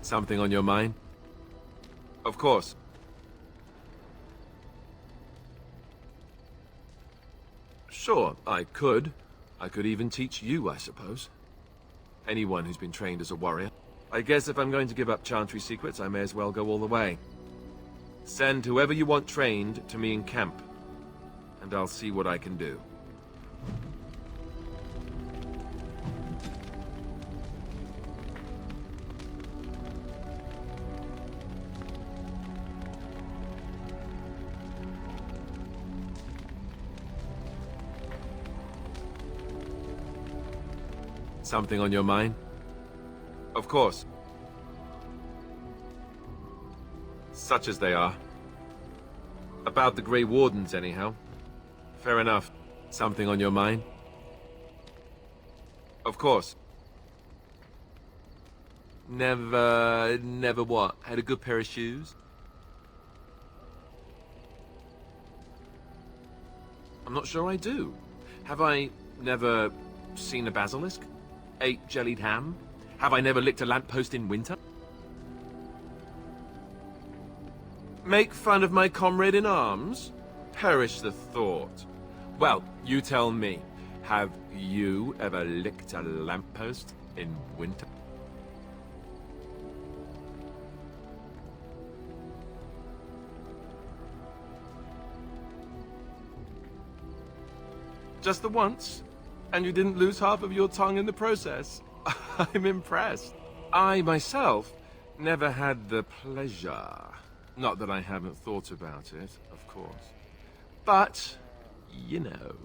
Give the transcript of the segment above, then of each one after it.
Something on your mind? Of course. Sure, I could. I could even teach you, I suppose. Anyone who's been trained as a warrior. I guess if I'm going to give up Chantry secrets, I may as well go all the way. Send whoever you want trained to me in camp, and I'll see what I can do. Something on your mind? Of course. Such as they are. About the Grey Wardens, anyhow. Fair enough. Something on your mind? Of course. Never what? Had a good pair of shoes? I'm not sure I do. Have I never seen a basilisk? Ate jellied ham? Have I never licked a lamppost in winter? Make fun of my comrade in arms? Perish the thought. Well, you tell me. Have you ever licked a lamppost in winter? Just the once? And you didn't lose half of your tongue in the process? I'm impressed. I, myself, never had the pleasure. Not that I haven't thought about it, of course. But, you know.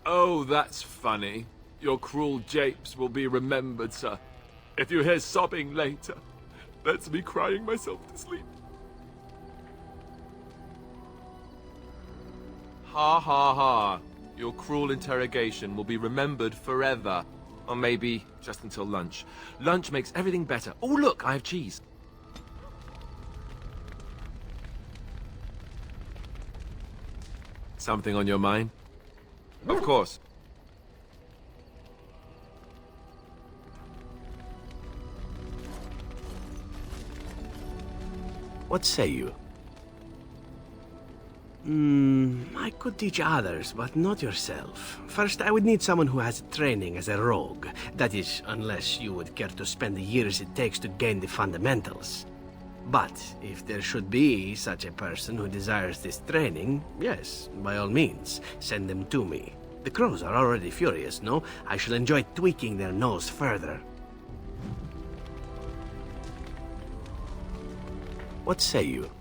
Oh, that's funny. Your cruel japes will be remembered, sir. If you hear sobbing later, that's me crying myself to sleep. Ha ha ha. Your cruel interrogation will be remembered forever. Or maybe just until lunch. Lunch makes everything better. Oh, look, I have cheese. Something on your mind? Of course. What say you? I could teach others, but not yourself. First, I would need someone who has training as a rogue. That is, unless you would care to spend the years it takes to gain the fundamentals. But if there should be such a person who desires this training, yes, by all means, send them to me. The crows are already furious, no? I shall enjoy tweaking their nose further. What say you?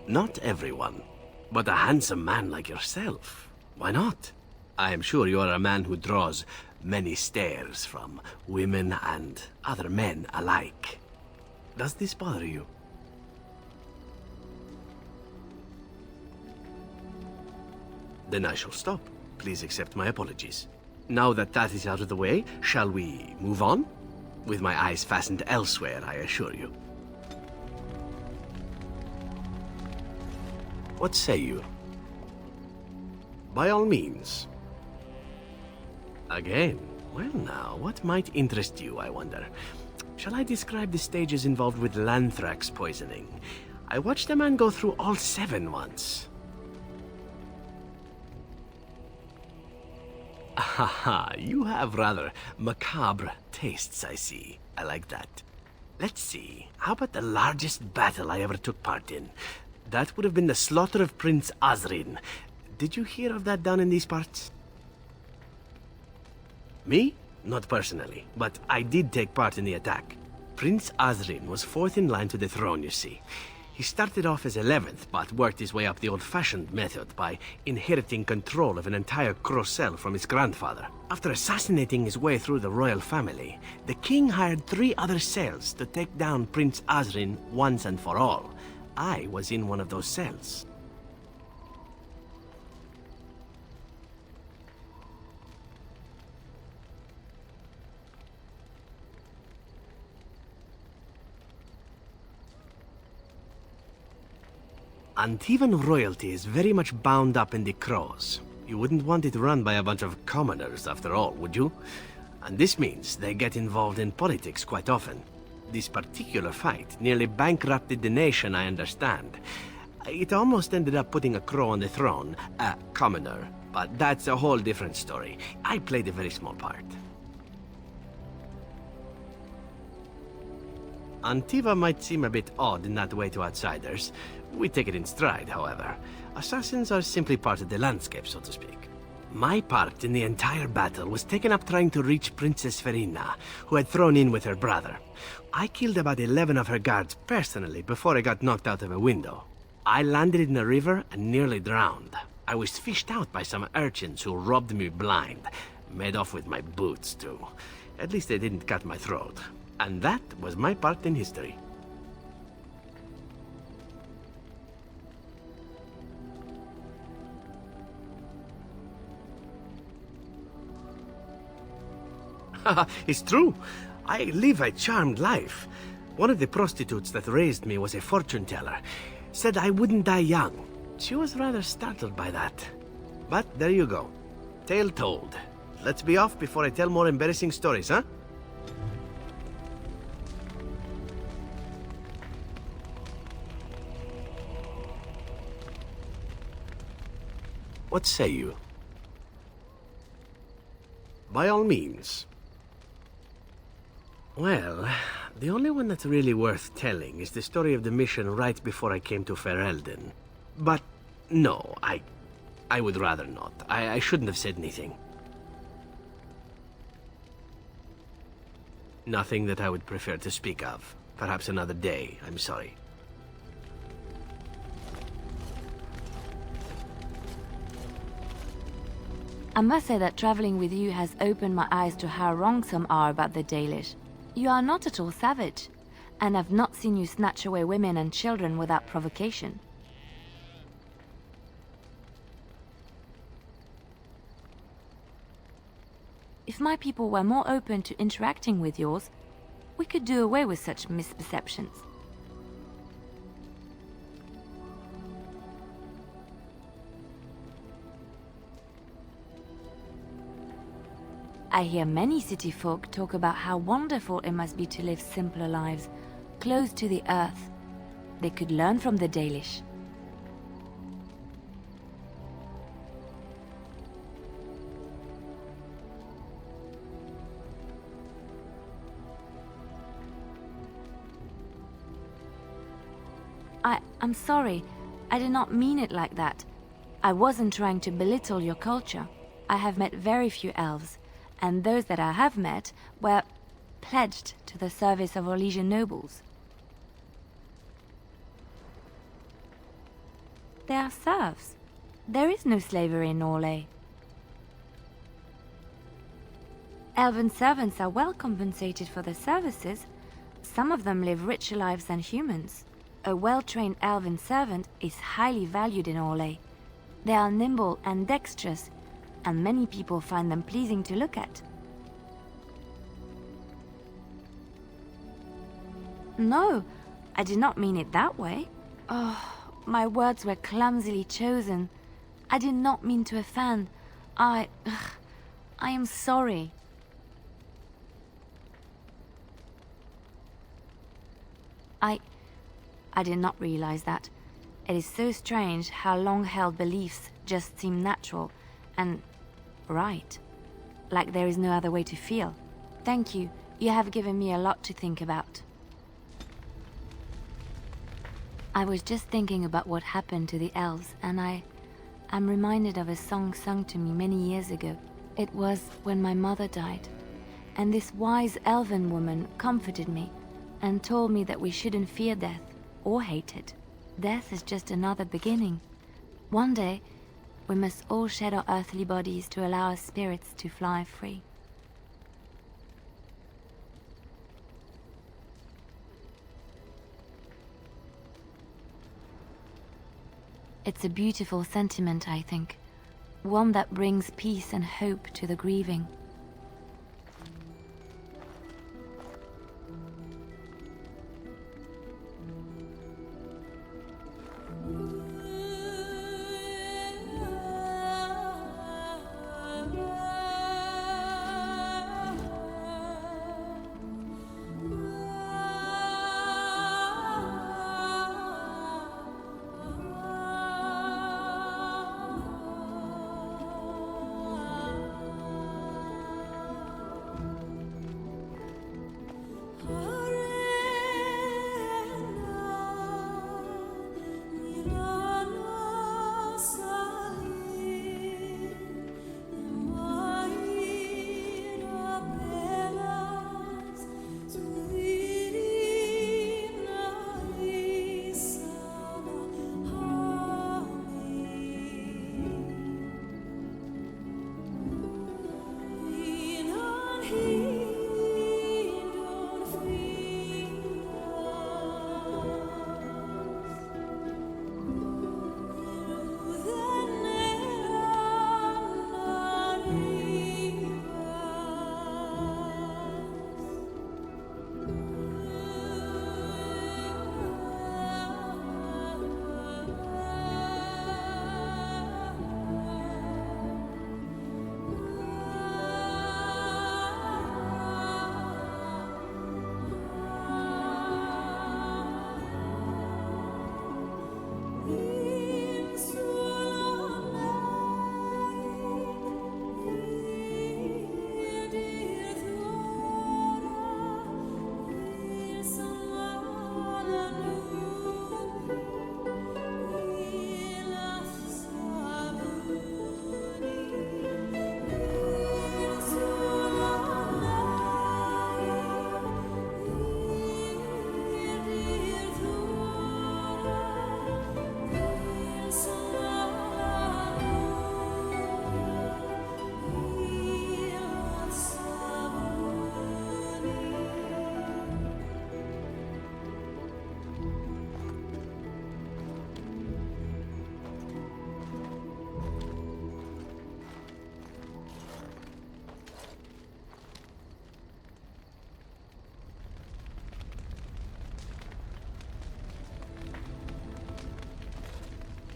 Not everyone, but a handsome man like yourself. Why not? I am sure you are a man who draws many stares from women and other men alike. Does this bother you? Then I shall stop. Please accept my apologies. Now that that is out of the way, shall we move on? With my eyes fastened elsewhere, I assure you. What say you? By all means. Again? Well now, what might interest you, I wonder? Shall I describe the stages involved with Lanthrax poisoning? I watched a man go through all 7 once. Haha, you have rather macabre tastes, I see. I like that. Let's see, how about the largest battle I ever took part in? That would have been the slaughter of Prince Azrin. Did you hear of that down in these parts? Me? Not personally, but I did take part in the attack. Prince Azrin was 4th in line to the throne, you see. He started off as 11th, but worked his way up the old-fashioned method by inheriting control of an entire Crocel from his grandfather. After assassinating his way through the royal family, the king hired 3 other cells to take down Prince Azrin once and for all. I was in one of those cells. Antivan royalty is very much bound up in the Crows. You wouldn't want it run by a bunch of commoners, after all, would you? And this means they get involved in politics quite often. This particular fight nearly bankrupted the nation, I understand. It almost ended up putting a Crow on the throne, a commoner. But that's a whole different story. I played a very small part. Antiva might seem a bit odd in that way to outsiders. We take it in stride, however. Assassins are simply part of the landscape, so to speak. My part in the entire battle was taken up trying to reach Princess Verina, who had thrown in with her brother. I killed about 11 of her guards personally before I got knocked out of a window. I landed in a river and nearly drowned. I was fished out by some urchins who robbed me blind. Made off with my boots, too. At least they didn't cut my throat. And that was my part in history. Haha, it's true. I live a charmed life. One of the prostitutes that raised me was a fortune teller. Said I wouldn't die young. She was rather startled by that. But there you go. Tale told. Let's be off before I tell more embarrassing stories, huh? What say you? By all means. Well, the only one that's really worth telling is the story of the mission right before I came to Ferelden. But no, I would rather not. I shouldn't have said anything. Nothing that I would prefer to speak of. Perhaps another day, I'm sorry. I must say that traveling with you has opened my eyes to how wrong some are about the Dalish. You are not at all savage, and I've not seen you snatch away women and children without provocation. If my people were more open to interacting with yours, we could do away with such misperceptions. I hear many city folk talk about how wonderful it must be to live simpler lives, close to the earth. They could learn from the Dalish. I'm sorry. I did not mean it like that. I wasn't trying to belittle your culture. I have met very few elves, and those that I have met were pledged to the service of Orlesian nobles. They are serfs. There is no slavery in Orlais. Elven servants are well compensated for their services. Some of them live richer lives than humans. A well-trained elven servant is highly valued in Orlais. They are nimble and dexterous, and many people find them pleasing to look at. No, I did not mean it that way. Oh, my words were clumsily chosen. I did not mean to offend. I am sorry. I did not realize that. It is so strange how long-held beliefs just seem natural and right. Like there is no other way to feel. Thank you. You have given me a lot to think about. I was just thinking about what happened to the elves, and I'm reminded of a song sung to me many years ago. It was when my mother died, and this wise elven woman comforted me and told me that we shouldn't fear death or hate it. Death is just another beginning. One day, we must all shed our earthly bodies to allow our spirits to fly free. It's a beautiful sentiment, I think. One that brings peace and hope to the grieving.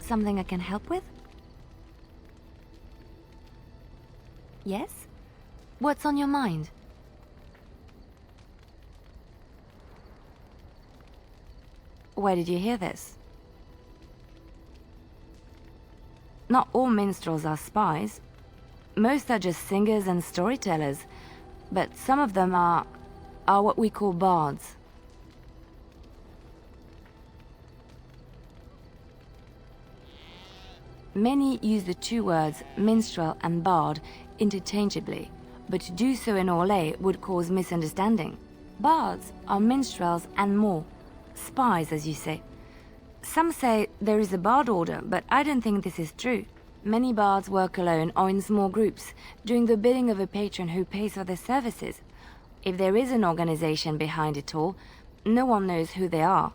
Something I can help with? Yes? What's on your mind? Where did you hear this? Not all minstrels are spies. Most are just singers and storytellers, but some of them are what we call bards. Many use the two words minstrel and bard interchangeably, but to do so in Orlais would cause misunderstanding. Bards are minstrels and more. Spies, as you say. Some say there is a bard order, but I don't think this is true. Many bards work alone or in small groups, doing the bidding of a patron who pays for their services. If there is an organization behind it all, no one knows who they are.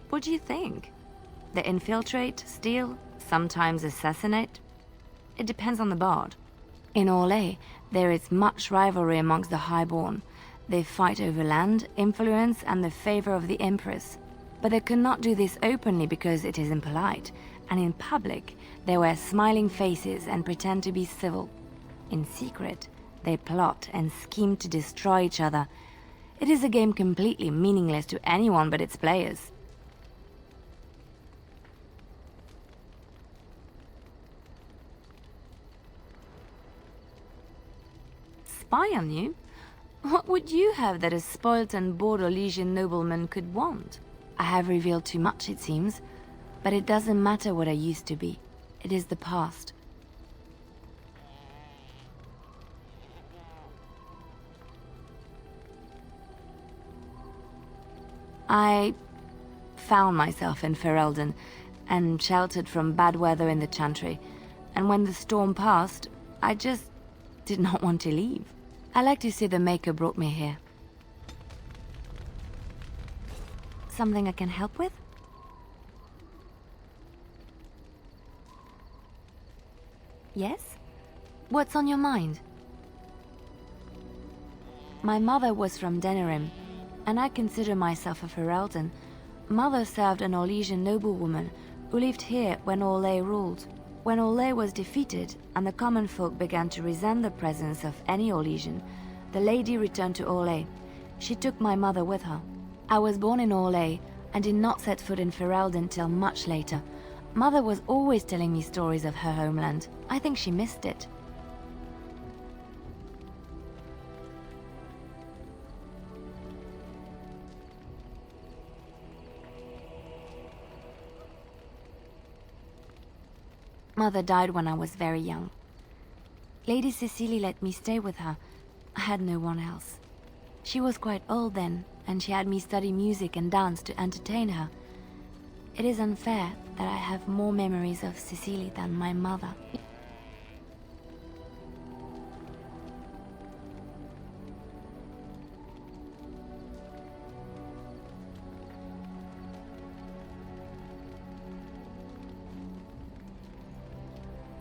What do you think? They infiltrate, steal, sometimes assassinate? It depends on the bard. In Orlais, there is much rivalry amongst the highborn. They fight over land, influence, and the favor of the Empress. But they cannot do this openly because it is impolite, and in public, they wear smiling faces and pretend to be civil. In secret, they plot and scheme to destroy each other. It is a game completely meaningless to anyone but its players. Spy on you? What would you have that a spoilt and bored Orlesian nobleman could want? I have revealed too much, it seems, but it doesn't matter what I used to be. It is the past. I found myself in Ferelden and sheltered from bad weather in the Chantry, and when the storm passed, I just did not want to leave. I like to say the Maker brought me here. Something I can help with? Yes? What's on your mind? My mother was from Denerim, and I consider myself a Ferelden. Mother served an Orlesian noblewoman who lived here when Orlais ruled. When Orlais was defeated and the common folk began to resent the presence of any Orlesian, the lady returned to Orlais. She took my mother with her. I was born in Orlais and did not set foot in Ferelden till much later. Mother was always telling me stories of her homeland. I think she missed it. Mother died when I was very young. Lady Cecily let me stay with her. I had no one else. She was quite old then, and she had me study music and dance to entertain her. It is unfair that I have more memories of Cecily than my mother.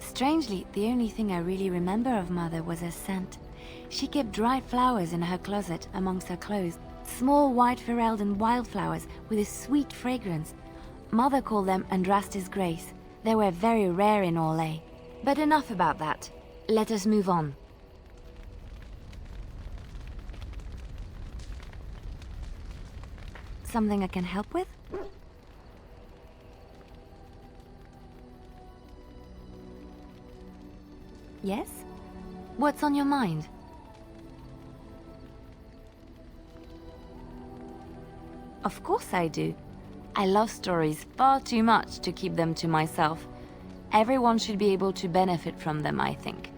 Strangely, the only thing I really remember of Mother was her scent. She kept dried flowers in her closet amongst her clothes. Small white Ferelden wildflowers with a sweet fragrance. Mother called them Andraste's Grace. They were very rare in Orlais. But enough about that. Let us move on. Something I can help with? Yes? What's on your mind? Of course I do. I love stories far too much to keep them to myself. Everyone should be able to benefit from them, I think.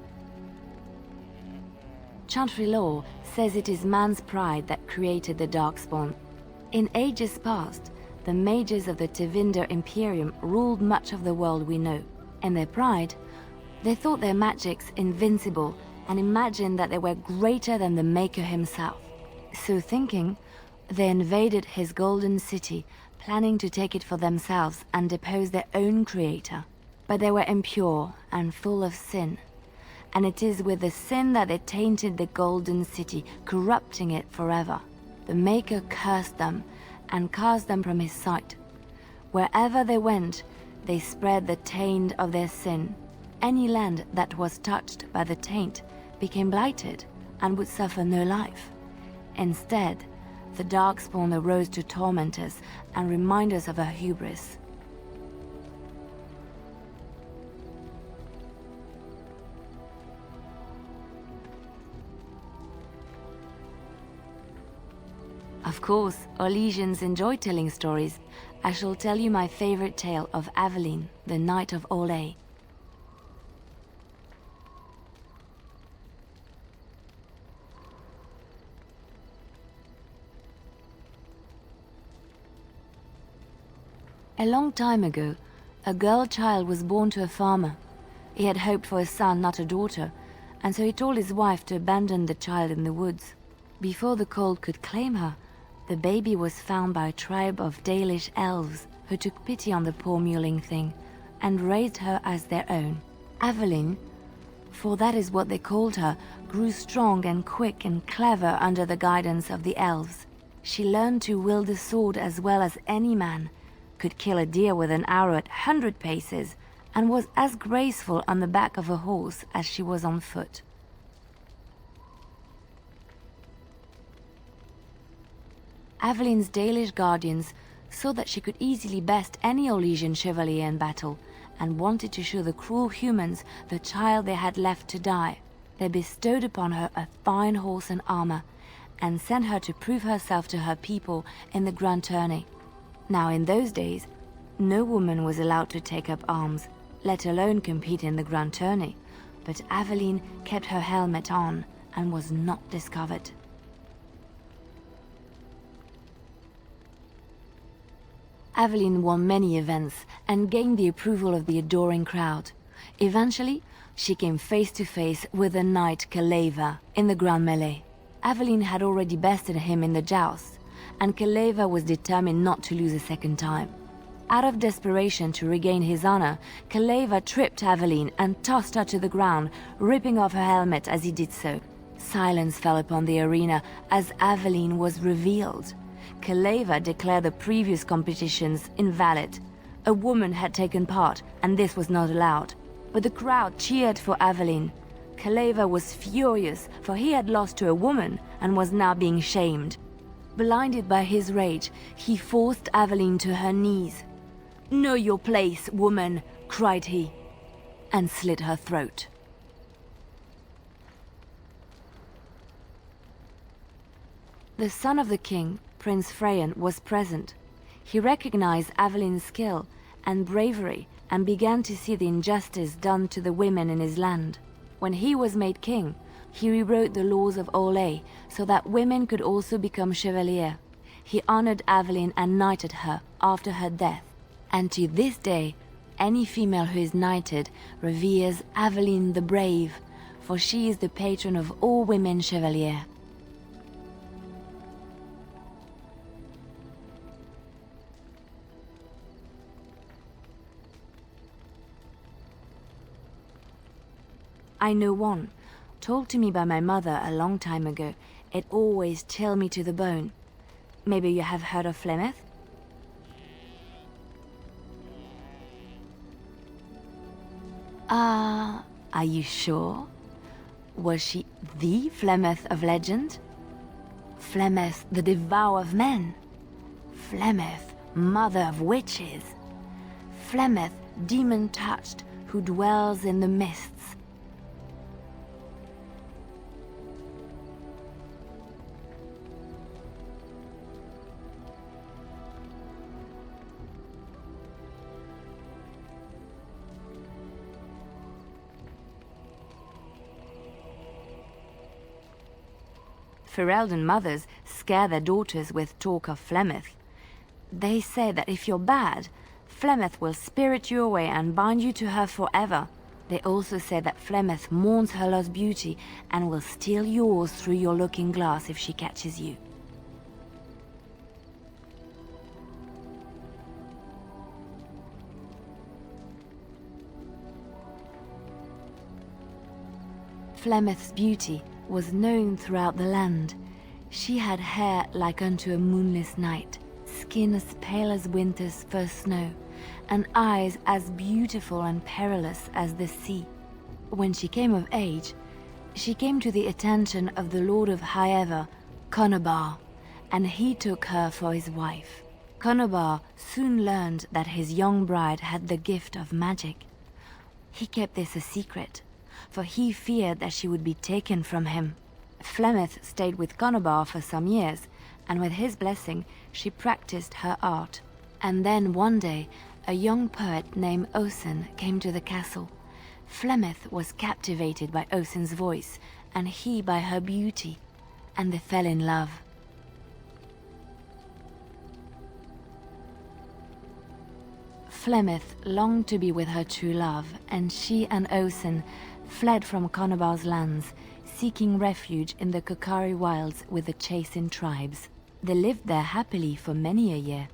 Chantry law says it is man's pride that created the Darkspawn. In ages past, the mages of the Tevinder Imperium ruled much of the world we know. In their pride, they thought their magics invincible and imagined that they were greater than the Maker himself. So thinking, they invaded his golden city, planning to take it for themselves and depose their own creator. But they were impure and full of sin. And it is with the sin that they tainted the golden city, corrupting it forever. the Maker cursed them and cast them from his sight. Wherever they went, they spread the taint of their sin. Any land that was touched by the taint became blighted and would suffer no life. Instead, the Darkspawn arose to torment us and remind us of our hubris. Of course, Orlesians enjoy telling stories. I shall tell you my favorite tale of Aveline, the Knight of Orlais. A long time ago, a girl child was born to a farmer. He had hoped for a son, not a daughter, and so he told his wife to abandon the child in the woods. Before the cold could claim her, the baby was found by a tribe of Dalish elves who took pity on the poor mewling thing and raised her as their own. Aveline, for that is what they called her, grew strong and quick and clever under the guidance of the elves. She learned to wield the sword as well as any man, could kill a deer with an arrow at 100 paces, and was as graceful on the back of a horse as she was on foot. Aveline's Dalish guardians saw that she could easily best any Orlesian chevalier in battle, and wanted to show the cruel humans the child they had left to die. They bestowed upon her a fine horse and armor, and sent her to prove herself to her people in the grand tourney. Now in those days, no woman was allowed to take up arms, let alone compete in the grand tourney, but Aveline kept her helmet on and was not discovered. Aveline won many events and gained the approval of the adoring crowd. Eventually, she came face to face with the knight Keleva in the grand melee. Aveline had already bested him in the joust, and Keleva was determined not to lose a second time. Out of desperation to regain his honor, Keleva tripped Aveline and tossed her to the ground, ripping off her helmet as he did so. Silence fell upon the arena as Aveline was revealed. Keleva declared the previous competitions invalid. A woman had taken part, and this was not allowed. But the crowd cheered for Aveline. Keleva was furious, for he had lost to a woman and was now being shamed. Blinded by his rage, he forced Aveline to her knees. "Know your place, woman," cried he, and slit her throat. The son of the king, Prince Freyan, was present. He recognized Aveline's skill and bravery and began to see the injustice done to the women in his land. When he was made king, he rewrote the laws of Orlais so that women could also become chevalier. He honored Aveline and knighted her after her death. And to this day, any female who is knighted reveres Aveline the Brave, for she is the patron of all women chevalier. I know one, told to me by my mother a long time ago. It always chilled me to the bone. Maybe you have heard of Flemeth? Are you sure? Was she the Flemeth of legend? Flemeth, the devourer of men? Flemeth, mother of witches? Flemeth, demon-touched, who dwells in the mists? Ferelden mothers scare their daughters with talk of Flemeth. They say that if you're bad, Flemeth will spirit you away and bind you to her forever. They also say that Flemeth mourns her lost beauty and will steal yours through your looking glass if she catches you. Flemeth's beauty was known throughout the land. She had hair like unto a moonless night, skin as pale as winter's first snow, and eyes as beautiful and perilous as the sea. When she came of age, she came to the attention of the Lord of Highever, Conobar, and he took her for his wife. Conobar soon learned that his young bride had the gift of magic. He kept this a secret, for he feared that she would be taken from him. Flemeth stayed with Conobar for some years, and with his blessing, she practiced her art. And then one day, a young poet named Osen came to the castle. Flemeth was captivated by Osen's voice, and he by her beauty, and they fell in love. Flemeth longed to be with her true love, and she and Osen fled from Conobar's lands, seeking refuge in the Kokari wilds with the Chasing tribes. They lived there happily for many a year,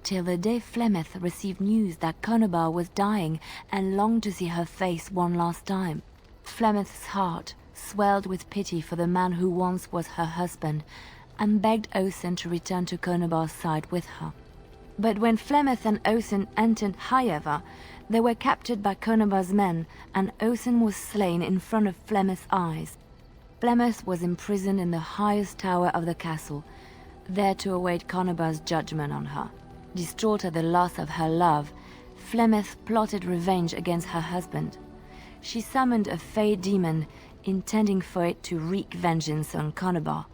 till the day Flemeth received news that Conobar was dying and longed to see her face one last time. Flemeth's heart swelled with pity for the man who once was her husband, and begged Osen to return to Conobar's side with her. But when Flemeth and Osen entered Highever, they were captured by Conobar's men, and Osen was slain in front of Flemeth's eyes. Flemeth was imprisoned in the highest tower of the castle, there to await Conobar's judgment on her. Distraught at the loss of her love, Flemeth plotted revenge against her husband. She summoned a fey demon, intending for it to wreak vengeance on Conobar.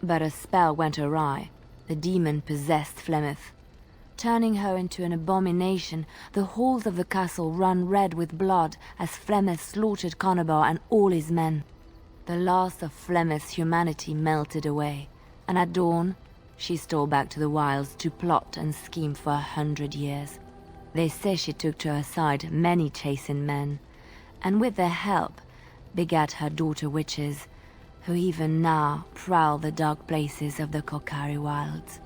But a spell went awry. The demon possessed Flemeth. Turning her into an abomination, the halls of the castle ran red with blood as Flemeth slaughtered Conobar and all his men. The last of Flemeth's humanity melted away, and at dawn, she stole back to the wilds to plot and scheme for 100 years. They say she took to her side many Chasing men, and with their help, begat her daughter witches, who even now prowl the dark places of the Kokari wilds.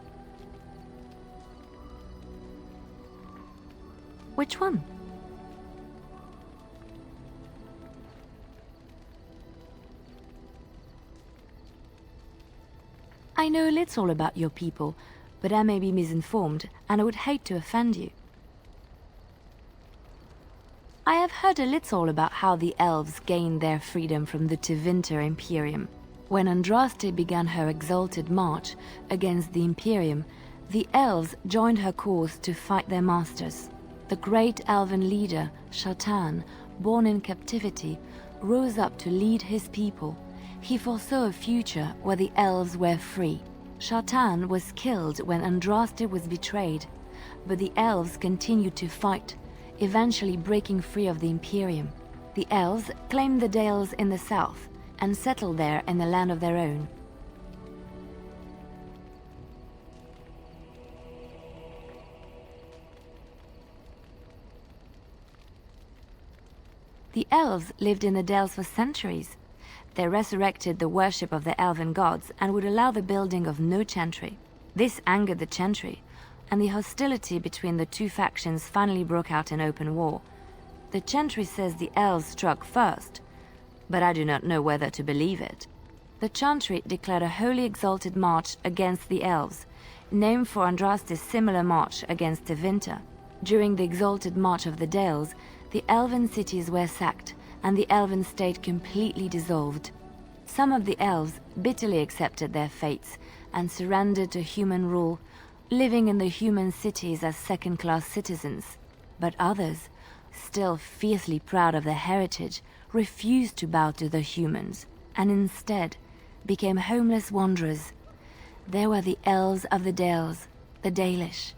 Which one? I know little about your people, but I may be misinformed, and I would hate to offend you. I have heard a little about how the elves gained their freedom from the Tevinter Imperium. When Andraste began her exalted march against the Imperium, the elves joined her cause to fight their masters. The great elven leader, Shatan, born in captivity, rose up to lead his people. He foresaw a future where the elves were free. Shatan was killed when Andraste was betrayed, but the elves continued to fight, eventually breaking free of the Imperium. The elves claimed the Dales in the south and settled there in a land of their own. The elves lived in the Dales for centuries. They resurrected the worship of the elven gods and would allow the building of no chantry. This angered the chantry, and the hostility between the two factions finally broke out in open war. The chantry says the elves struck first, but I do not know whether to believe it. The chantry declared a wholly exalted march against the elves, named for Andraste's similar march against Tevinter. During the exalted march of the Dales, the elven cities were sacked, and the elven state completely dissolved. Some of the elves bitterly accepted their fates and surrendered to human rule, living in the human cities as second-class citizens. But others, still fiercely proud of their heritage, refused to bow to the humans, and instead became homeless wanderers. They were the elves of the Dales, the Dalish.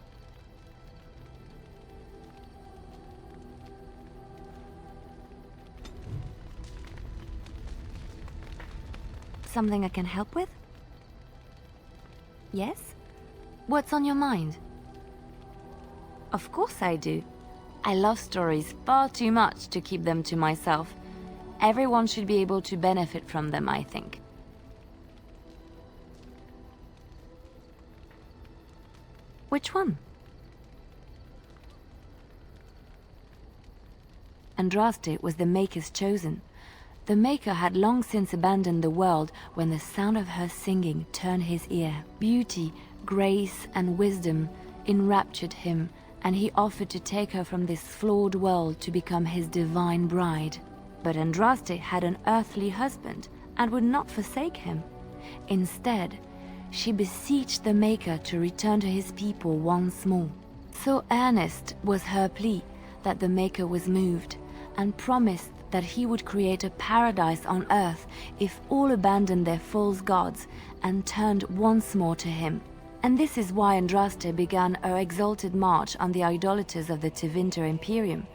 Something I can help with? Yes? What's on your mind? Of course I do. I love stories far too much to keep them to myself. Everyone should be able to benefit from them, I think. Which one? Andraste was the Maker's chosen. The Maker had long since abandoned the world when the sound of her singing turned his ear. Beauty, grace, and wisdom enraptured him, and he offered to take her from this flawed world to become his divine bride. But Andraste had an earthly husband and would not forsake him. Instead, she beseeched the Maker to return to his people once more. So earnest was her plea that the Maker was moved, and promised that he would create a paradise on earth if all abandoned their false gods and turned once more to him. And this is why Andraste began her exalted march on the idolaters of the Tevinter Imperium.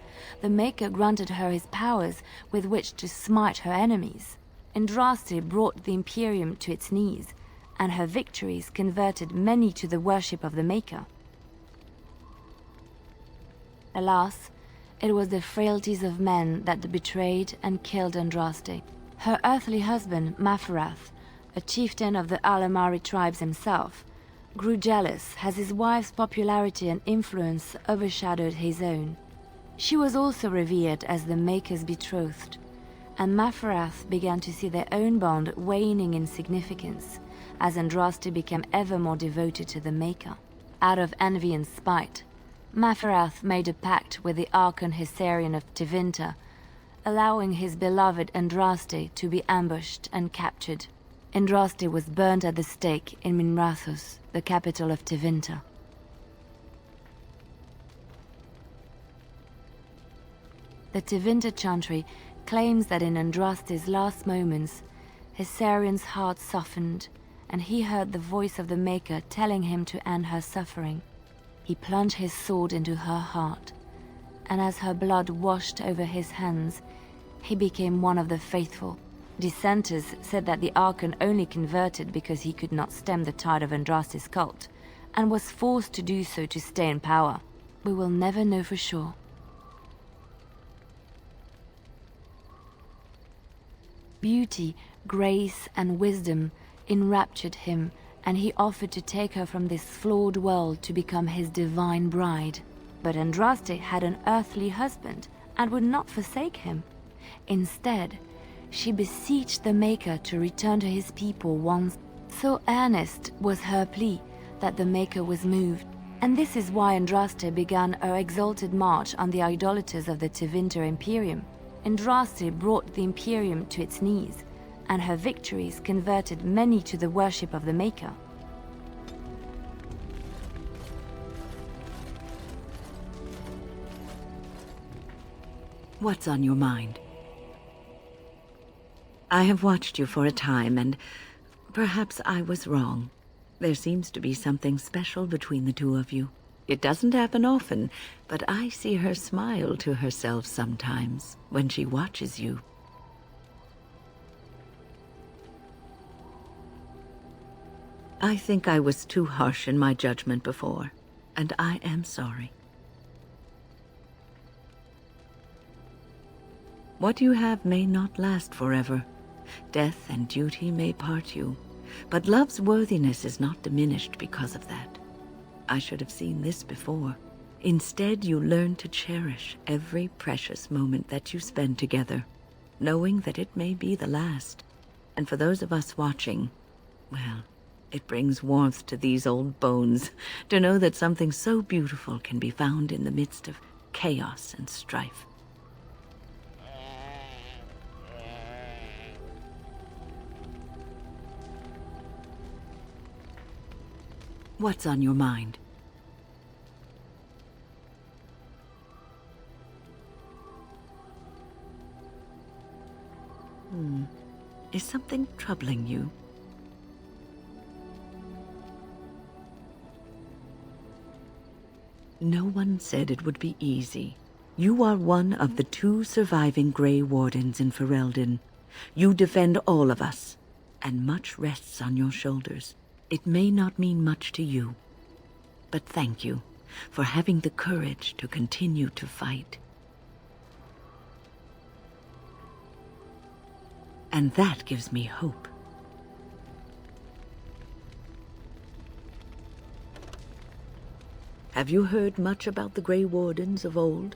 The Maker granted her his powers with which to smite her enemies. Andraste brought the Imperium to its knees, and her victories converted many to the worship of the Maker. Alas, it was the frailties of men that betrayed and killed Andraste. Her earthly husband, Maferath, a chieftain of the Alamari tribes himself, grew jealous as his wife's popularity and influence overshadowed his own. She was also revered as the Maker's betrothed, and Maferath began to see their own bond waning in significance as Andraste became ever more devoted to the Maker. Out of envy and spite, Maferath made a pact with the Archon Hessarian of Tevinter, allowing his beloved Andraste to be ambushed and captured. Andraste was burned at the stake in Minrathous, the capital of Tevinter. The Tevinter Chantry claims that in Andraste's last moments, Hessarian's heart softened, and he heard the voice of the Maker telling him to end her suffering. He plunged his sword into her heart, and as her blood washed over his hands, he became one of the faithful. Dissenters said that the Archon only converted because he could not stem the tide of Andraste's cult, and was forced to do so to stay in power. We will never know for sure. Beauty, grace, and wisdom enraptured him, and he offered to take her from this flawed world to become his divine bride. But Andraste had an earthly husband and would not forsake him. Instead, she beseeched the Maker to return to his people once. So earnest was her plea that the Maker was moved, and this is why Andraste began her exalted march on the idolaters of the Tevinter Imperium. Andraste brought the Imperium to its knees, and her victories converted many to the worship of the Maker. What's on your mind? I have watched you for a time, and perhaps I was wrong. There seems to be something special between the two of you. It doesn't happen often, but I see her smile to herself sometimes when she watches you. I think I was too harsh in my judgment before, and I am sorry. What you have may not last forever. Death and duty may part you, but love's worthiness is not diminished because of that. I should have seen this before. Instead, you learn to cherish every precious moment that you spend together, knowing that it may be the last. And for those of us watching, well, it brings warmth to these old bones to know that something so beautiful can be found in the midst of chaos and strife. What's on your mind? Is something troubling you? No one said it would be easy. You are one of the 2 surviving Grey Wardens in Ferelden. You defend all of us, and much rests on your shoulders. It may not mean much to you, but thank you for having the courage to continue to fight. And that gives me hope. Have you heard much about the Grey Wardens of old?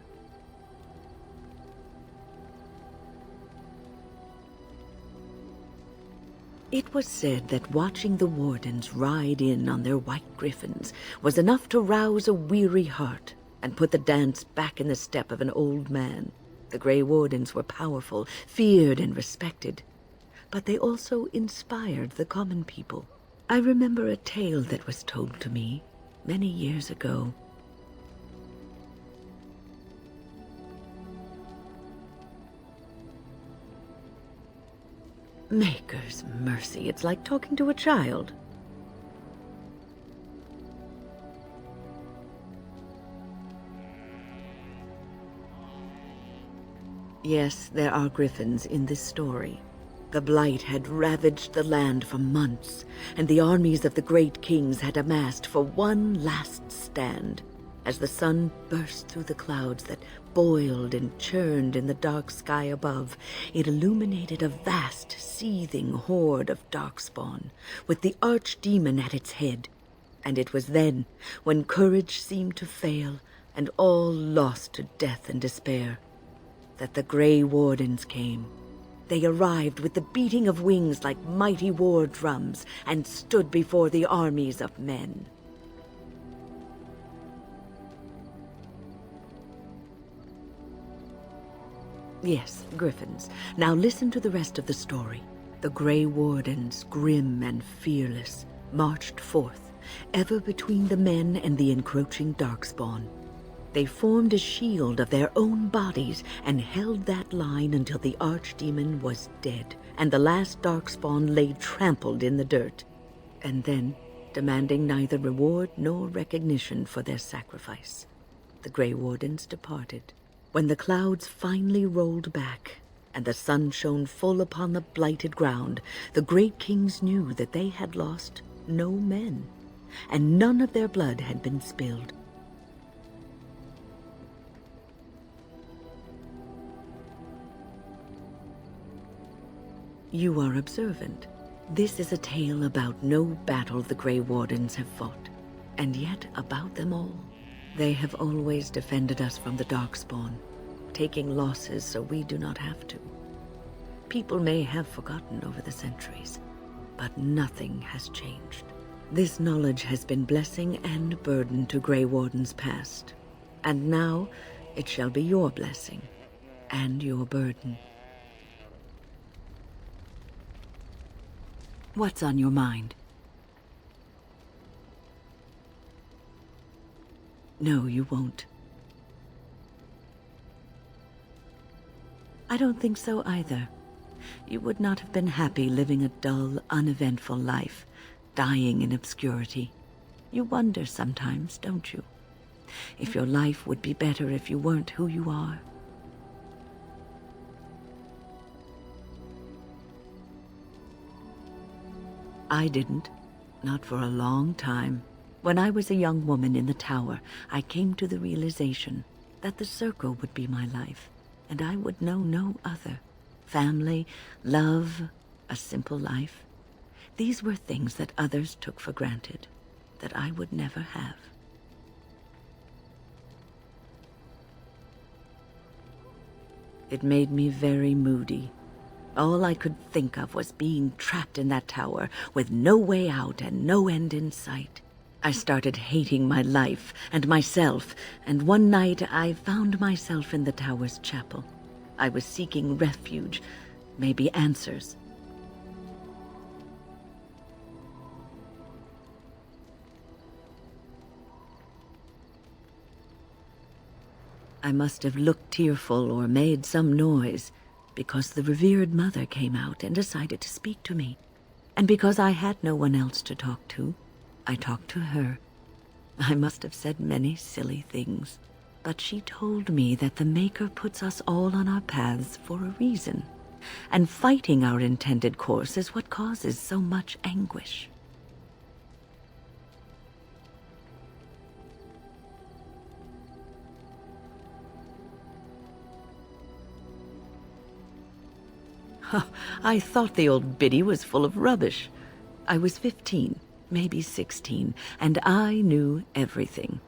It was said that watching the wardens ride in on their white griffins was enough to rouse a weary heart and put the dance back in the step of an old man. The Grey Wardens were powerful, feared and respected, but they also inspired the common people. I remember a tale that was told to me many years ago. Maker's mercy, it's like talking to a child. Yes, there are griffins in this story. The Blight had ravaged the land for months, and the armies of the great kings had amassed for one last stand. As the sun burst through the clouds that boiled and churned in the dark sky above, it illuminated a vast, seething horde of darkspawn, with the archdemon at its head. And it was then, when courage seemed to fail, and all lost to death and despair, that the Grey Wardens came. They arrived with the beating of wings like mighty war drums, and stood before the armies of men. Yes, griffins. Now listen to the rest of the story. The Grey Wardens, grim and fearless, marched forth, ever between the men and the encroaching darkspawn. They formed a shield of their own bodies and held that line until the archdemon was dead, and the last darkspawn lay trampled in the dirt. And then, demanding neither reward nor recognition for their sacrifice, the Grey Wardens departed. When the clouds finally rolled back, and the sun shone full upon the blighted ground, the great kings knew that they had lost no men, and none of their blood had been spilled. You are observant. This is a tale about no battle the Grey Wardens have fought, and yet about them all. They have always defended us from the Darkspawn, taking losses so we do not have to. People may have forgotten over the centuries, but nothing has changed. This knowledge has been blessing and burden to Grey Wardens past, and now it shall be your blessing and your burden. What's on your mind? No, you won't. I don't think so either. You would not have been happy living a dull, uneventful life, dying in obscurity. You wonder sometimes, don't you? If your life would be better if you weren't who you are. I didn't. Not for a long time. When I was a young woman in the tower, I came to the realization that the circle would be my life, and I would know no other. Family, love, a simple life. These were things that others took for granted, that I would never have. It made me very moody. All I could think of was being trapped in that tower with no way out and no end in sight. I started hating my life and myself, and one night I found myself in the tower's chapel. I was seeking refuge, maybe answers. I must have looked tearful or made some noise, because the revered mother came out and decided to speak to me. And because I had no one else to talk to, I talked to her. I must have said many silly things, but she told me that the Maker puts us all on our paths for a reason, and fighting our intended course is what causes so much anguish. I thought the old biddy was full of rubbish. I was 15, maybe 16, and I knew everything.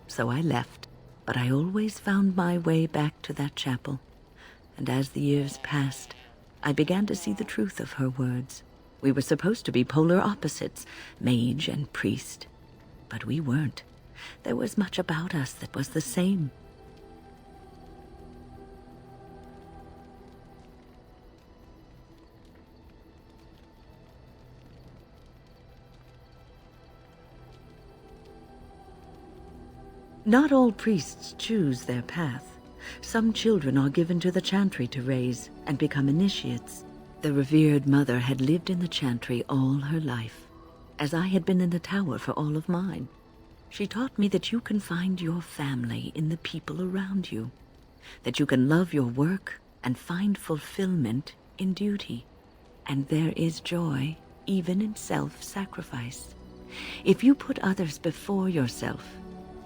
So I left, but I always found my way back to that chapel. And as the years passed, I began to see the truth of her words. We were supposed to be polar opposites, mage and priest. But we weren't. There was much about us that was the same. Not all priests choose their path. Some children are given to the chantry to raise and become initiates. The revered mother had lived in the chantry all her life, as I had been in the tower for all of mine. She taught me that you can find your family in the people around you, that you can love your work and find fulfillment in duty. And there is joy even in self-sacrifice. If you put others before yourself,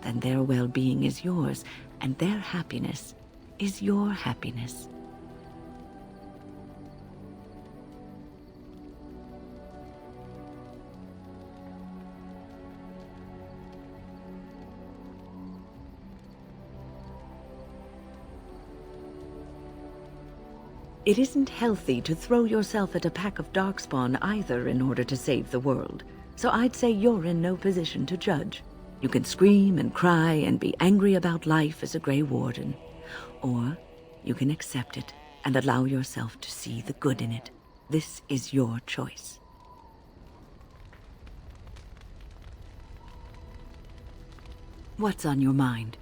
then their well-being is yours, and their happiness is your happiness. It isn't healthy to throw yourself at a pack of Darkspawn either in order to save the world, so I'd say you're in no position to judge. You can scream and cry and be angry about life as a Grey Warden, or you can accept it and allow yourself to see the good in it. This is your choice. What's on your mind?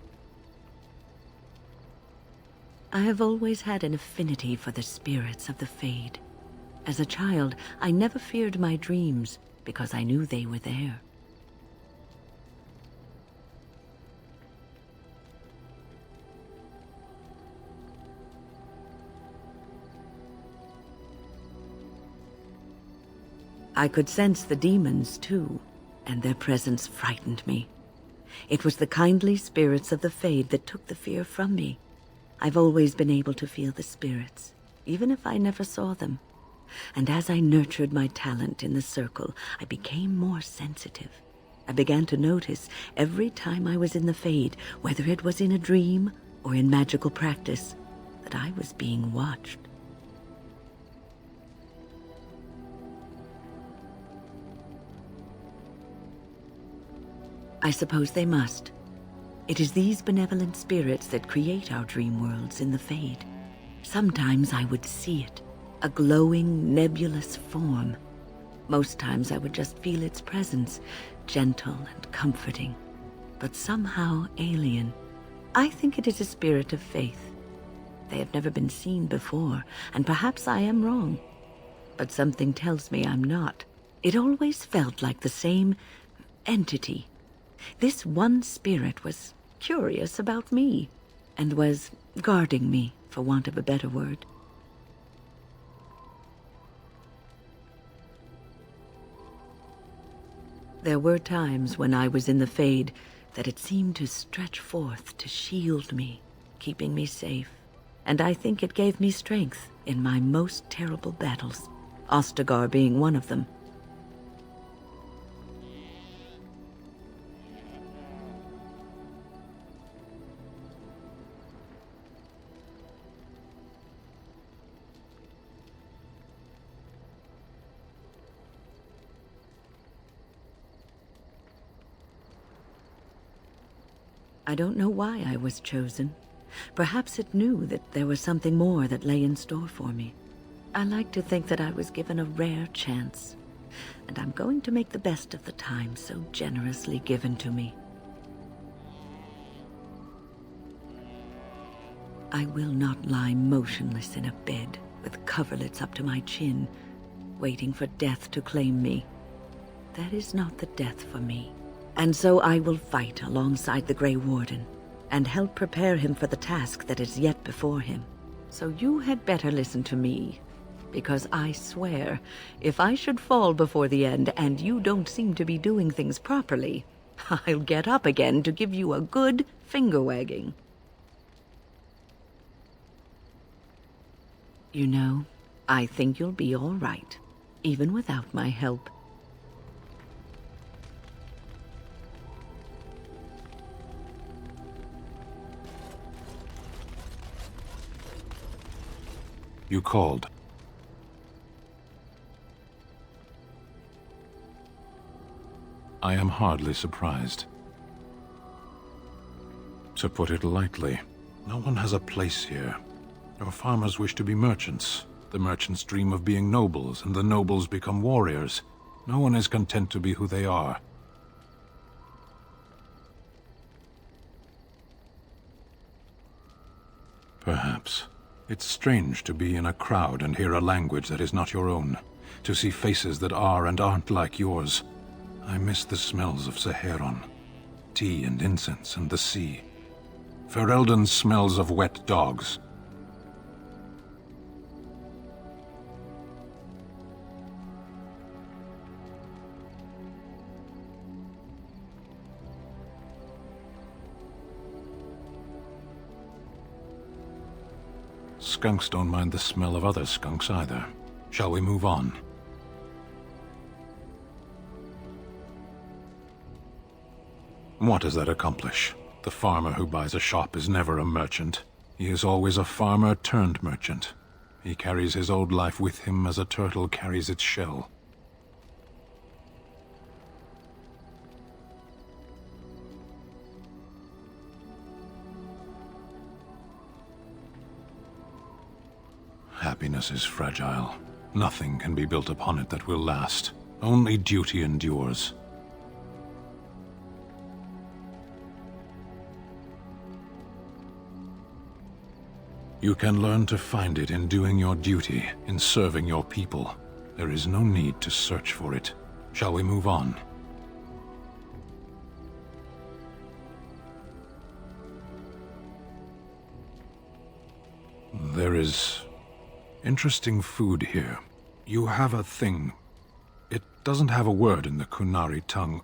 I have always had an affinity for the spirits of the Fade. As a child, I never feared my dreams because I knew they were there. I could sense the demons, too, and their presence frightened me. It was the kindly spirits of the Fade that took the fear from me. I've always been able to feel the spirits, even if I never saw them. And as I nurtured my talent in the circle, I became more sensitive. I began to notice every time I was in the Fade, whether it was in a dream or in magical practice, that I was being watched. I suppose they must. It is these benevolent spirits that create our dream worlds in the Fade. Sometimes I would see it, a glowing, nebulous form. Most times I would just feel its presence, gentle and comforting, but somehow alien. I think it is a spirit of faith. They have never been seen before, and perhaps I am wrong. But something tells me I'm not. It always felt like the same entity. This one spirit was curious about me, and was guarding me, for want of a better word. There were times when I was in the Fade that it seemed to stretch forth to shield me, keeping me safe. And I think it gave me strength in my most terrible battles, Ostagar being one of them. I don't know why I was chosen. Perhaps it knew that there was something more that lay in store for me. I like to think that I was given a rare chance, and I'm going to make the best of the time so generously given to me. I will not lie motionless in a bed with coverlets up to my chin, waiting for death to claim me. That is not the death for me. And so I will fight alongside the Grey Warden, and help prepare him for the task that is yet before him. So you had better listen to me, because I swear, if I should fall before the end and you don't seem to be doing things properly, I'll get up again to give you a good finger-wagging. You know, I think you'll be all right, even without my help. You called. I am hardly surprised. To put it lightly, no one has a place here. Your farmers wish to be merchants. The merchants dream of being nobles, and the nobles become warriors. No one is content to be who they are. Perhaps. It's strange to be in a crowd and hear a language that is not your own, to see faces that are and aren't like yours. I miss the smells of Saheron, tea and incense and the sea. Ferelden smells of wet dogs. Skunks don't mind the smell of other skunks either. Shall we move on? What does that accomplish? The farmer who buys a shop is never a merchant. He is always a farmer turned merchant. He carries his old life with him as a turtle carries its shell. Happiness is fragile. Nothing can be built upon it that will last. Only duty endures. You can learn to find it in doing your duty, in serving your people. There is no need to search for it. Shall we move on? There is interesting food here. You have a thing. It doesn't have a word in the Qunari tongue.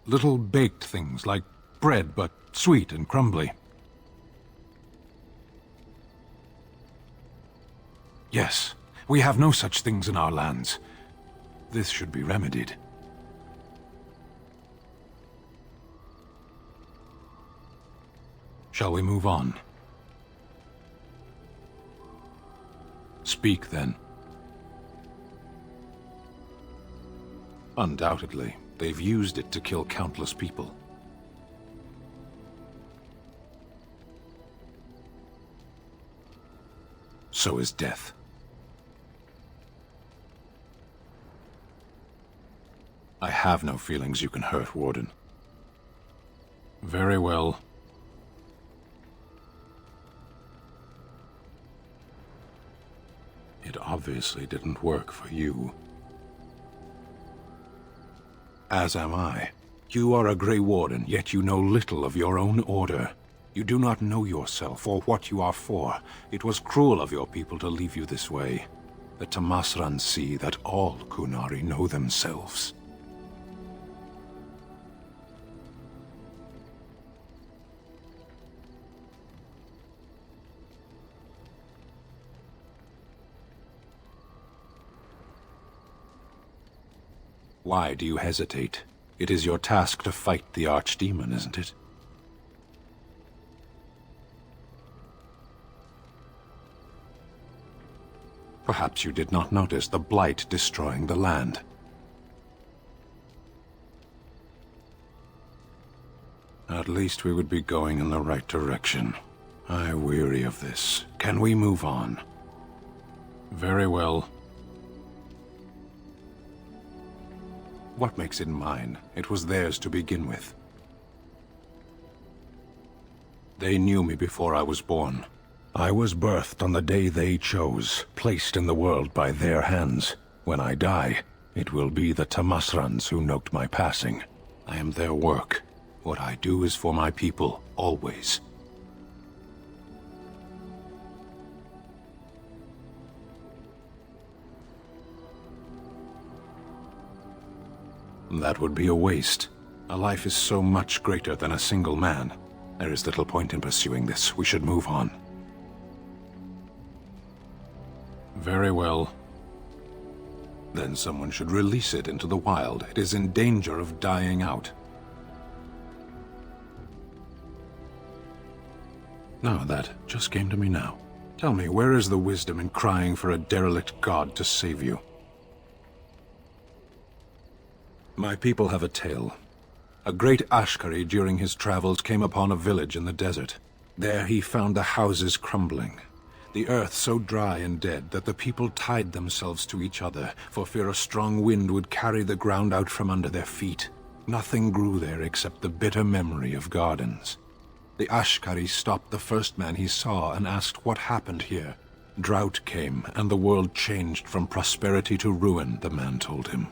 Little baked things like bread, but sweet and crumbly. Yes, we have no such things in our lands. This should be remedied. Shall we move on? Speak, then. Undoubtedly, they've used it to kill countless people. So is death. I have no feelings you can hurt, Warden. Very well. It obviously didn't work for you. As am I. You are a Grey Warden, yet you know little of your own order. You do not know yourself or what you are for. It was cruel of your people to leave you this way. The Tamasran see that all Qunari know themselves. Why do you hesitate? It is your task to fight the Archdemon, isn't it? Perhaps you did not notice the blight destroying the land. At least we would be going in the right direction. I weary of this. Can we move on? Very well. What makes it mine? It was theirs to begin with. They knew me before I was born. I was birthed on the day they chose, placed in the world by their hands. When I die, it will be the Tamasrans who note my passing. I am their work. What I do is for my people, always. That would be a waste. A life is so much greater than a single man. There is little point in pursuing this. We should move on. Very well. Then someone should release it into the wild. It is in danger of dying out. Now that just came to me now. Tell me, where is the wisdom in crying for a derelict god to save you? My people have a tale. A great Ashkari during his travels came upon a village in the desert. There he found the houses crumbling, the earth so dry and dead that the people tied themselves to each other for fear a strong wind would carry the ground out from under their feet. Nothing grew there except the bitter memory of gardens. The Ashkari stopped the first man he saw and asked what happened here. Drought came, and the world changed from prosperity to ruin, the man told him.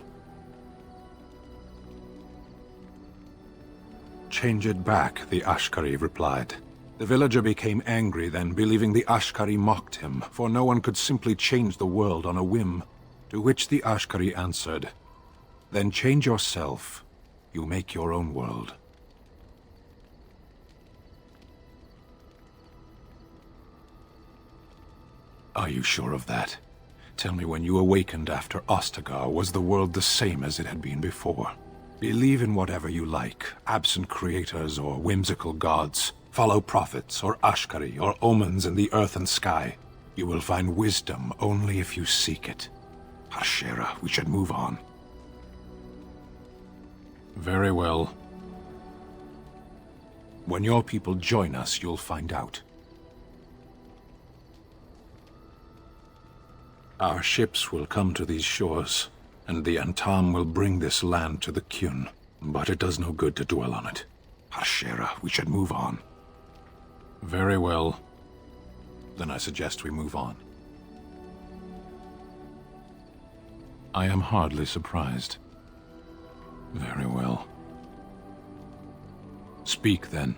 Change it back, the Ashkari replied. The villager became angry then, believing the Ashkari mocked him, for no one could simply change the world on a whim. To which the Ashkari answered, "Then change yourself. You make your own world." Are you sure of that? Tell me, when you awakened after Ostagar, was the world the same as it had been before? Believe in whatever you like, absent creators or whimsical gods. Follow prophets or Ashkari or omens in the earth and sky. You will find wisdom only if you seek it. Hashira, we should move on. Very well. When your people join us, you'll find out. Our ships will come to these shores, and the Antam will bring this land to the Kyun. But it does no good to dwell on it. Hashira, we should move on. Very well. Then I suggest we move on. I am hardly surprised. Very well. Speak, then.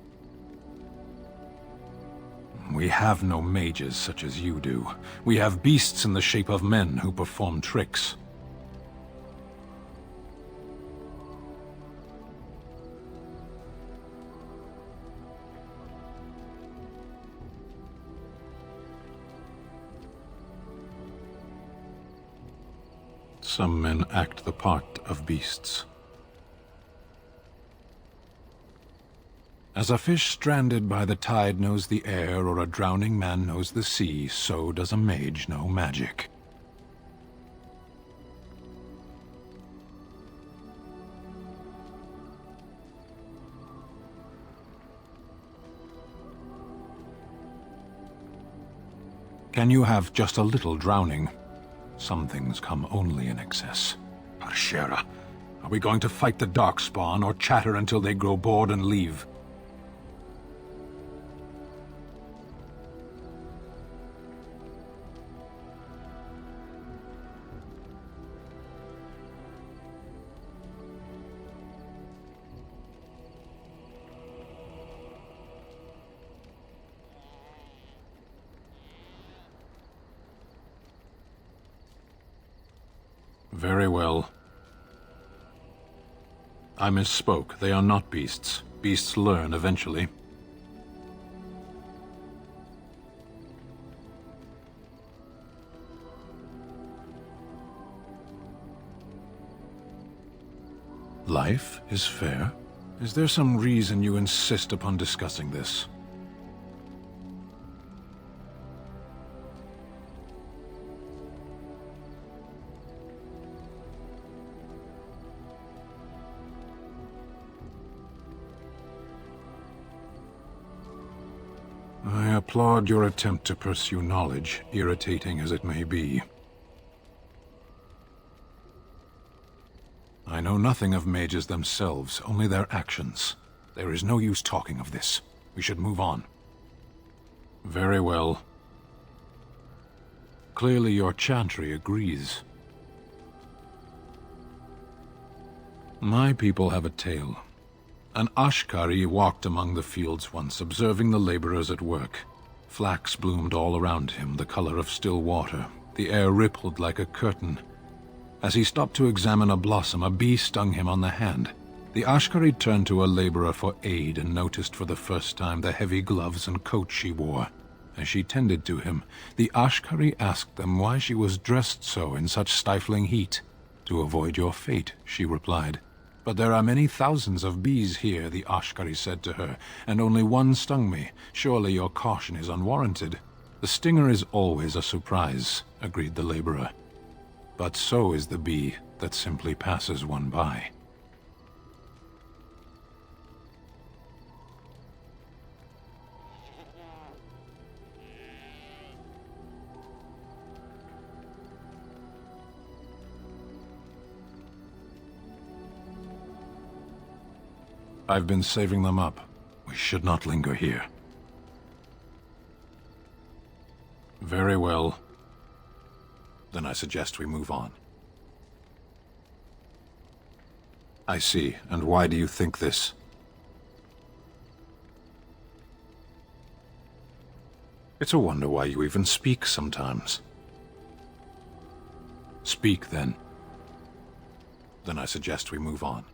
We have no mages such as you do. We have beasts in the shape of men who perform tricks. Some men act the part of beasts. As a fish stranded by the tide knows the air, or a drowning man knows the sea, so does a mage know magic. Can you have just a little drowning? Some things come only in excess. Hashira, are we going to fight the Darkspawn or chatter until they grow bored and leave? Very well. I misspoke. They are not beasts. Beasts learn eventually. Life is fair? Is there some reason you insist upon discussing this? I applaud your attempt to pursue knowledge, irritating as it may be. I know nothing of mages themselves, only their actions. There is no use talking of this. We should move on. Very well. Clearly your chantry agrees. My people have a tale. An Ashkari walked among the fields once, observing the laborers at work. Flax bloomed all around him, the color of still water. The air rippled like a curtain. As he stopped to examine a blossom, a bee stung him on the hand. The Ashkari turned to a laborer for aid and noticed for the first time the heavy gloves and coat she wore. As she tended to him, the Ashkari asked them why she was dressed so in such stifling heat. "To avoid your fate," she replied. "But there are many thousands of bees here," the Ashkari said to her, "and only one stung me. Surely your caution is unwarranted." "The stinger is always a surprise," agreed the laborer. "But so is the bee that simply passes one by." I've been saving them up. We should not linger here. Very well. Then I suggest we move on. I see. And why do you think this? It's a wonder why you even speak sometimes. Speak, then. Then I suggest we move on.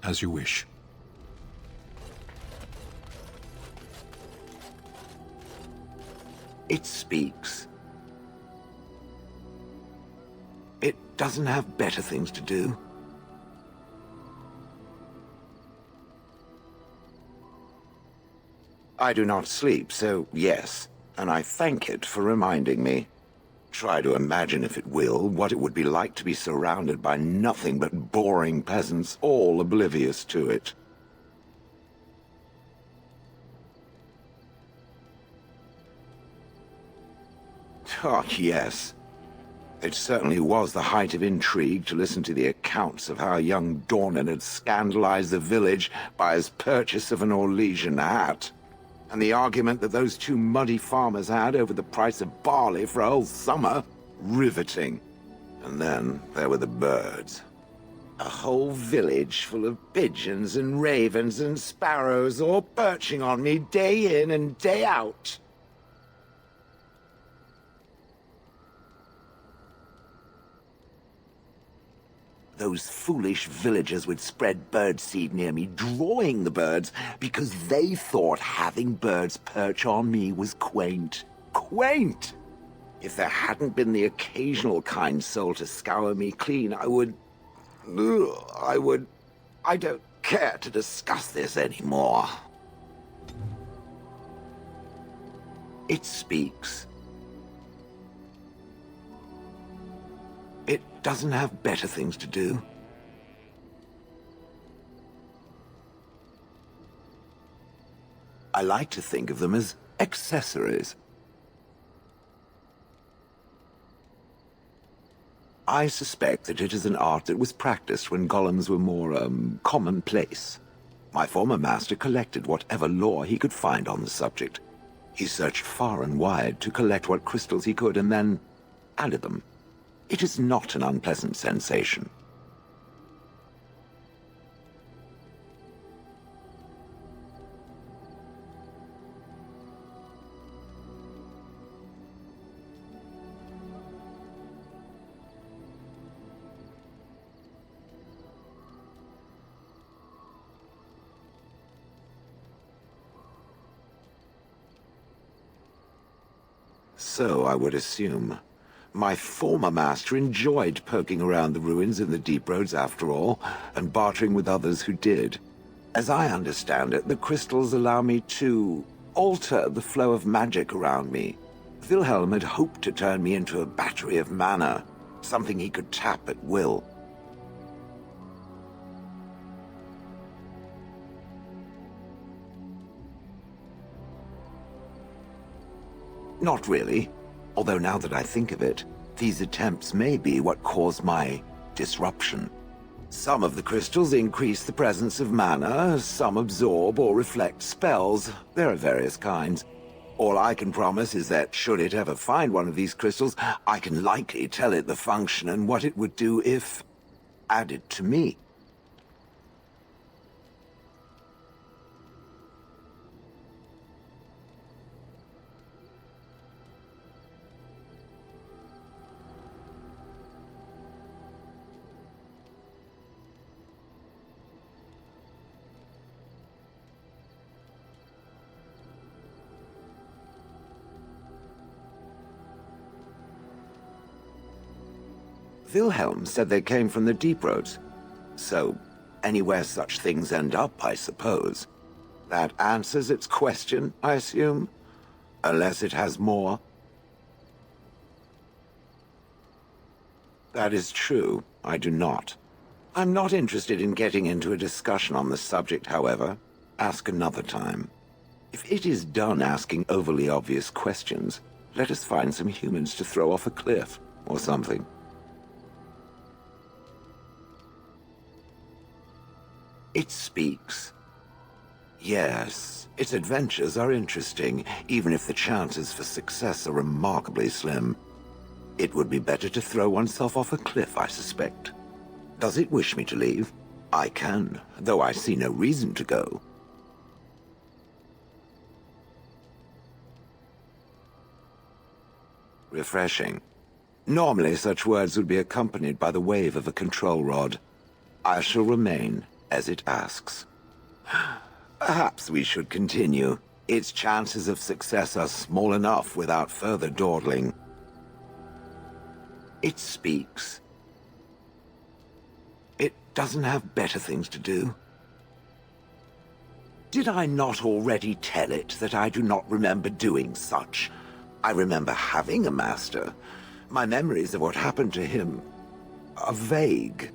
As you wish. It speaks. It doesn't have better things to do. I do not sleep, so yes, and I thank it for reminding me. Try to imagine, if it will, what it would be like to be surrounded by nothing but boring peasants, all oblivious to it. Oh, yes. It certainly was the height of intrigue to listen to the accounts of how young Dornan had scandalized the village by his purchase of an Orlesian hat. And the argument that those two muddy farmers had over the price of barley for a whole summer. Riveting. And then there were the birds. A whole village full of pigeons and ravens and sparrows all perching on me day in and day out. Those foolish villagers would spread birdseed near me, drawing the birds, because they thought having birds perch on me was quaint. Quaint! If there hadn't been the occasional kind soul to scour me clean, I don't care to discuss this anymore. It speaks. It doesn't have better things to do. I like to think of them as accessories. I suspect that it is an art that was practiced when golems were more, commonplace. My former master collected whatever lore he could find on the subject. He searched far and wide to collect what crystals he could and then added them. It is not an unpleasant sensation. So I would assume. My former master enjoyed poking around the ruins in the Deep Roads after all, and bartering with others who did. As I understand it, the crystals allow me to alter the flow of magic around me. Wilhelm had hoped to turn me into a battery of mana, something he could tap at will. Not really. Although now that I think of it, these attempts may be what caused my disruption. Some of the crystals increase the presence of mana, some absorb or reflect spells. There are various kinds. All I can promise is that should it ever find one of these crystals, I can likely tell it the function and what it would do if added to me. Wilhelm said they came from the Deep Roads. So, anywhere such things end up, I suppose. That answers its question, I assume? Unless it has more. That is true. I do not. I'm not interested in getting into a discussion on the subject, however. Ask another time. If it is done asking overly obvious questions, let us find some humans to throw off a cliff, or something. It speaks. Yes, its adventures are interesting, even if the chances for success are remarkably slim. It would be better to throw oneself off a cliff, I suspect. Does it wish me to leave? I can, though I see no reason to go. Refreshing. Normally, such words would be accompanied by the wave of a control rod. I shall remain as it asks. Perhaps we should continue. Its chances of success are small enough without further dawdling. It speaks. It doesn't have better things to do. Did I not already tell it that I do not remember doing such? I remember having a master. My memories of what happened to him are vague.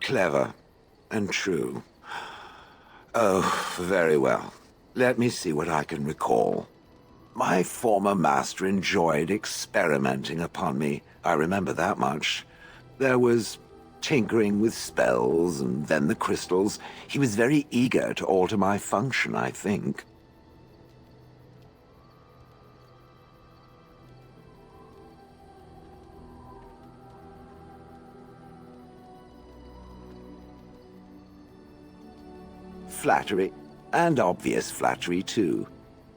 Clever and true. Oh, very well. Let me see what I can recall. My former master enjoyed experimenting upon me. I remember that much. There was tinkering with spells, and then the crystals. He was very eager to alter my function, I think. Flattery, and obvious flattery, too.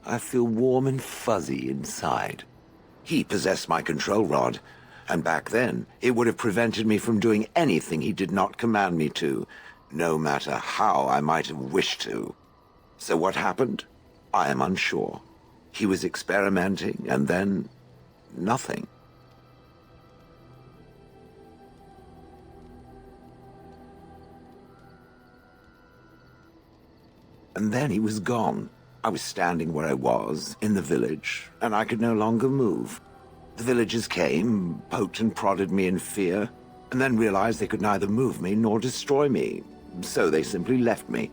I feel warm and fuzzy inside. He possessed my control rod, and back then, it would have prevented me from doing anything he did not command me to, no matter how I might have wished to. So what happened? I am unsure. He was experimenting, and then nothing. And then he was gone. I was standing where I was, in the village, and I could no longer move. The villagers came, poked and prodded me in fear, and then realized they could neither move me nor destroy me, so they simply left me.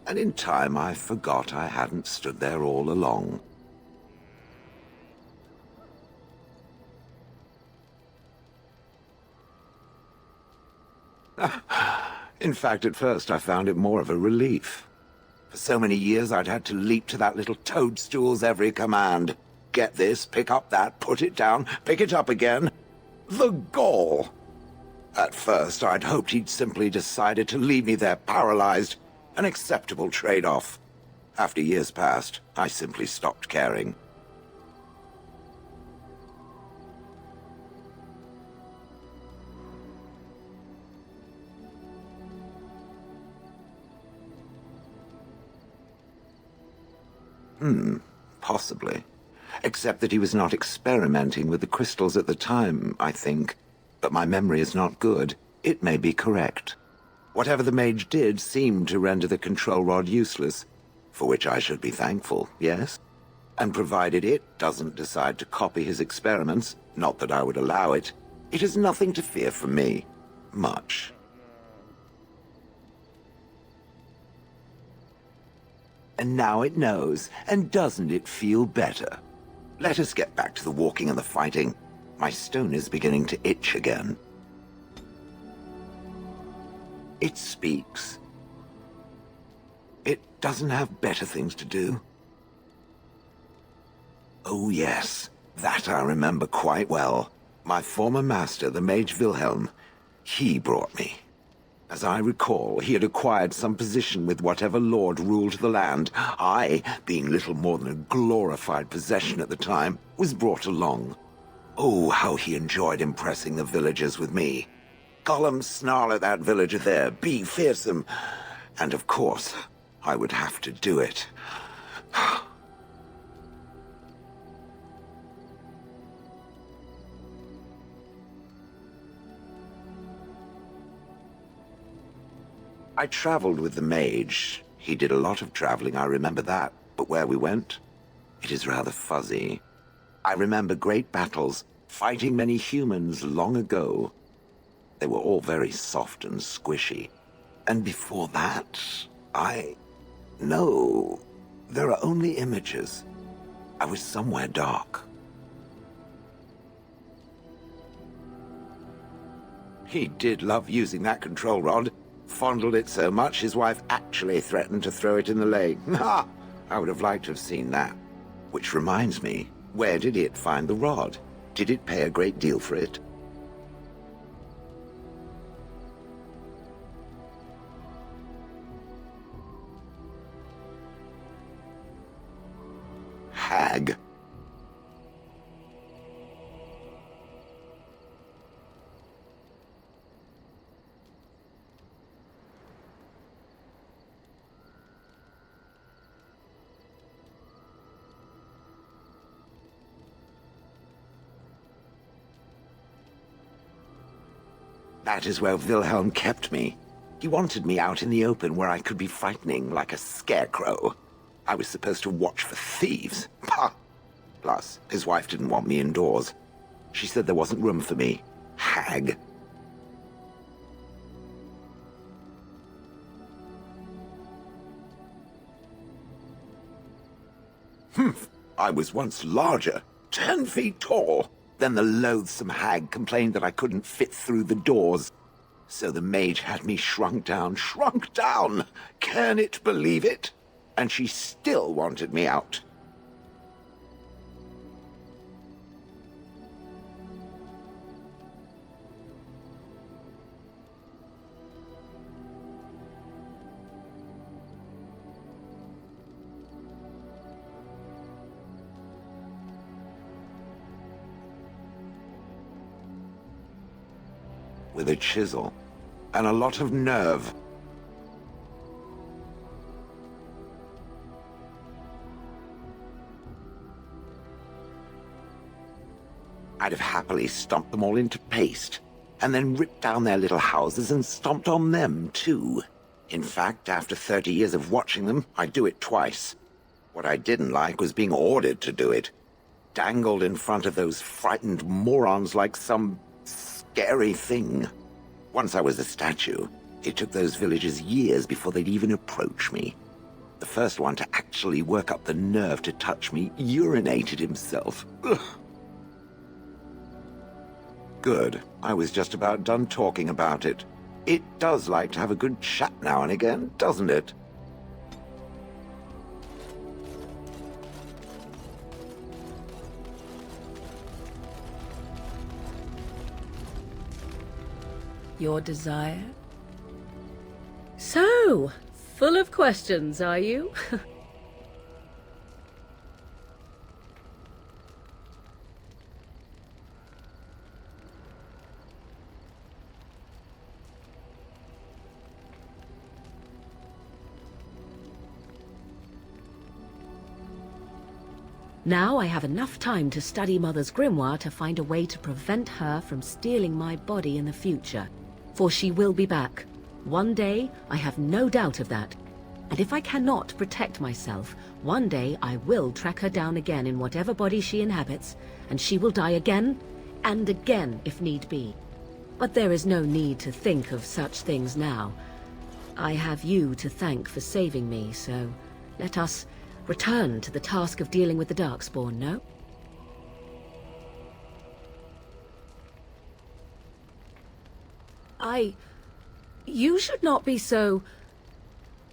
And in time I forgot I hadn't stood there all along. In fact, at first I found it more of a relief. For so many years, I'd had to leap to that little toadstool's every command. Get this, pick up that, put it down, pick it up again. The gall! At first, I'd hoped he'd simply decided to leave me there paralyzed. An acceptable trade-off. After years passed, I simply stopped caring. Possibly. Except that he was not experimenting with the crystals at the time, I think. But my memory is not good. It may be correct. Whatever the mage did seemed to render the control rod useless, for which I should be thankful, yes? And provided it doesn't decide to copy his experiments, not that I would allow it, it is nothing to fear from me. Much. And now it knows, and doesn't it feel better? Let us get back to the walking and the fighting. My stone is beginning to itch again. It speaks. It doesn't have better things to do. Oh yes, that I remember quite well. My former master, the Mage Wilhelm, he brought me. As I recall, he had acquired some position with whatever lord ruled the land. I, being little more than a glorified possession at the time, was brought along. Oh, how he enjoyed impressing the villagers with me. Gollum, snarl at that villager there, be fearsome. And of course, I would have to do it. I traveled with the mage. He did a lot of traveling, I remember that. But where we went, it is rather fuzzy. I remember great battles, fighting many humans long ago. They were all very soft and squishy. And before that, No, there are only images. I was somewhere dark. He did love using that control rod. Fondled it so much his wife actually threatened to throw it in the lake. Ha! I would have liked to have seen that. Which reminds me, where did it find the rod? Did it pay a great deal for it? Hag. That is where Wilhelm kept me. He wanted me out in the open where I could be frightening like a scarecrow. I was supposed to watch for thieves. Pah! Plus, his wife didn't want me indoors. She said there wasn't room for me. Hag. Humph! I was once larger, 10 feet tall. Then the loathsome hag complained that I couldn't fit through the doors. So the mage had me shrunk down. Can it believe it? And she still wanted me out. With a chisel and a lot of nerve. I'd have happily stomped them all into paste, and then ripped down their little houses and stomped on them, too. In fact, after 30 years of watching them, I'd do it twice. What I didn't like was being ordered to do it. Dangled in front of those frightened morons like some scary thing. Once I was a statue, it took those villagers years before they'd even approach me. The first one to actually work up the nerve to touch me urinated himself. Ugh. Good. I was just about done talking about it. It does like to have a good chat now and again, doesn't it? Your desire? So, full of questions, are you? Now I have enough time to study Mother's grimoire to find a way to prevent her from stealing my body in the future. For she will be back. One day, I have no doubt of that. And if I cannot protect myself, one day I will track her down again in whatever body she inhabits, and she will die again, and again if need be. But there is no need to think of such things now. I have you to thank for saving me, so let us return to the task of dealing with the Darkspawn, no? You should not be so...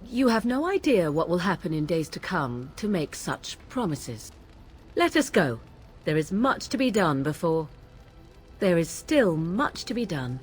You have no idea what will happen in days to come to make such promises. Let us go. There is much to be done before... There is still much to be done.